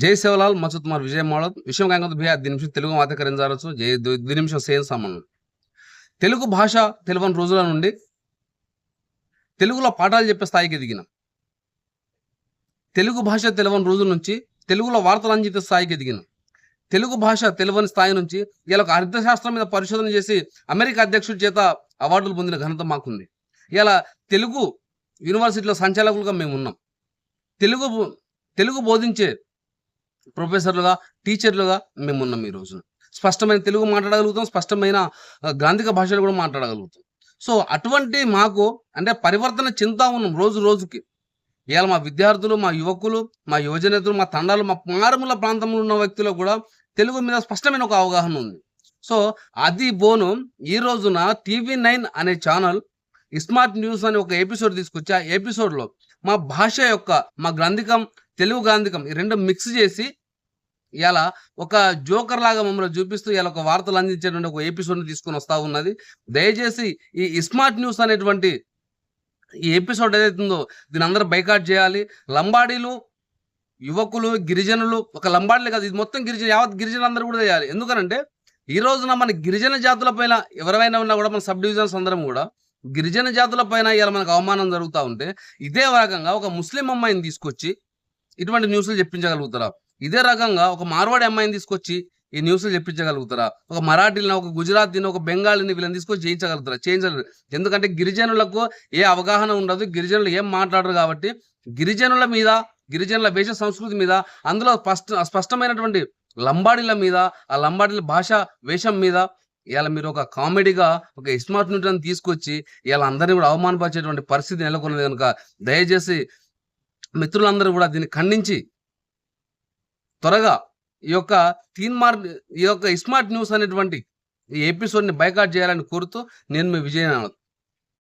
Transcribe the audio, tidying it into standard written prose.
జై సేవలాల్ मचो तुम्हार विजय मॉडल विषయం కాకపోతే భయ్యా దీని నిమిషం తెలుగు మాతకరించారచ్చు జై దీని నిమిషం సేమ్ సంబంధం తెలుగు భాష తెలియని రోజుల నుండి తెలుగులో పాఠాలు చెప్పే స్థాయికి ఎదిగినాం. తెలుగు భాష తెలియని రోజుల నుంచి తెలుగులో వార్తలు అందించే స్థాయికి ఎదిగినాం. తెలుగు భాష తెలియని స్థాయి నుంచి ఇలా ఒక అర్థశాస్త్రం మీద పరిశోధన చేసి అమెరికా అధ్యక్షుడి చేత అవార్డులు పొందిన ఘనత మాకుంది. ఇలా తెలుగు యూనివర్సిటీలో సంచాలకులుగా మేము ఉన్నాం. తెలుగు బోధించే ప్రొఫెసర్లుగా టీచర్లుగా మేము ఉన్నాం. ఈ రోజున స్పష్టమైన తెలుగు మాట్లాడగలుగుతాం, స్పష్టమైన గ్రాంధిక భాషలు కూడా మాట్లాడగలుగుతాం. సో అటువంటి మాకు అంటే పరివర్తన చెందుతా ఉన్నాం రోజు రోజుకి. ఇవాళ మా విద్యార్థులు, మా యువకులు, మా యువజనేతలు, మా తండాలు, మా మారుమూల ప్రాంతంలో ఉన్న వ్యక్తులకు కూడా తెలుగు మీద స్పష్టమైన ఒక అవగాహన ఉంది. సో అది బోను ఈ రోజున TV9 అనే ఛానల్ స్మార్ట్ న్యూస్ అనే ఒక ఎపిసోడ్ తీసుకొచ్చి ఆ ఎపిసోడ్లో మా భాష యొక్క మా గ్రంథికం, తెలుగు గ్రాంధికం ఈ రెండు మిక్స్ చేసి ఇలా ఒక జోకర్ లాగా మమ్మల్ని చూపిస్తూ ఇలా ఒక వార్తలు అందించేటువంటి ఒక ఎపిసోడ్ని తీసుకొని వస్తూ ఉన్నది. దయచేసి ఈ స్మార్ట్ న్యూస్ అనేటువంటి ఈ ఎపిసోడ్ ఏదైతుందో దీని అందరూ బైకాట్ చేయాలి. లంబాడీలు, యువకులు, గిరిజనులు, ఒక లంబాడీలే కాదు, ఇది మొత్తం యావత్ గిరిజనులు అందరూ కూడా చేయాలి. ఎందుకనంటే ఈ రోజున మన గిరిజన జాతుల పైన ఎవరైనా ఉన్నా కూడా మన సబ్ డివిజన్స్ అందరం కూడా గిరిజన జాతుల పైన ఇలా మనకు అవమానం జరుగుతూ ఉంటే ఇదే రకంగా ఒక ముస్లిం అమ్మాయిని తీసుకొచ్చి ఇటువంటి న్యూస్లు చెప్పించగలుగుతారా? ఇదే రకంగా ఒక మార్వాడి అమ్మాయిని తీసుకొచ్చి ఈ న్యూస్లు చెప్పించగలుగుతారా? ఒక మరాఠీని, ఒక గుజరాతీని, ఒక బెంగాలీని వీళ్ళని తీసుకొచ్చి చేయించగలుగుతారా? చేయించలేరు. ఎందుకంటే గిరిజనులకు ఏ అవగాహన ఉండదు, గిరిజనులు ఏం మాట్లాడరు. కాబట్టి గిరిజనుల మీద, గిరిజనుల వేష సంస్కృతి మీద, అందులో స్పష్టమైనటువంటి లంబాడీల మీద, ఆ లంబాడీల భాష వేషం మీద ఇవాళ మీరు ఒక కామెడీగా ఒక స్మార్ట్ న్యూట్ని తీసుకొచ్చి ఇవాళ అందరినీ కూడా అవమానపరిచేటువంటి పరిస్థితి నెలకొన్నది కనుక దయచేసి మిత్రులందరూ కూడా దీన్ని ఖండించి త్వరగా ఈ యొక్క స్మార్ట్ న్యూస్ అనేటువంటి ఈ ఎపిసోడ్ని బైకాట్ చేయాలని కోరుతూ నేను మీ విజయనాథ్.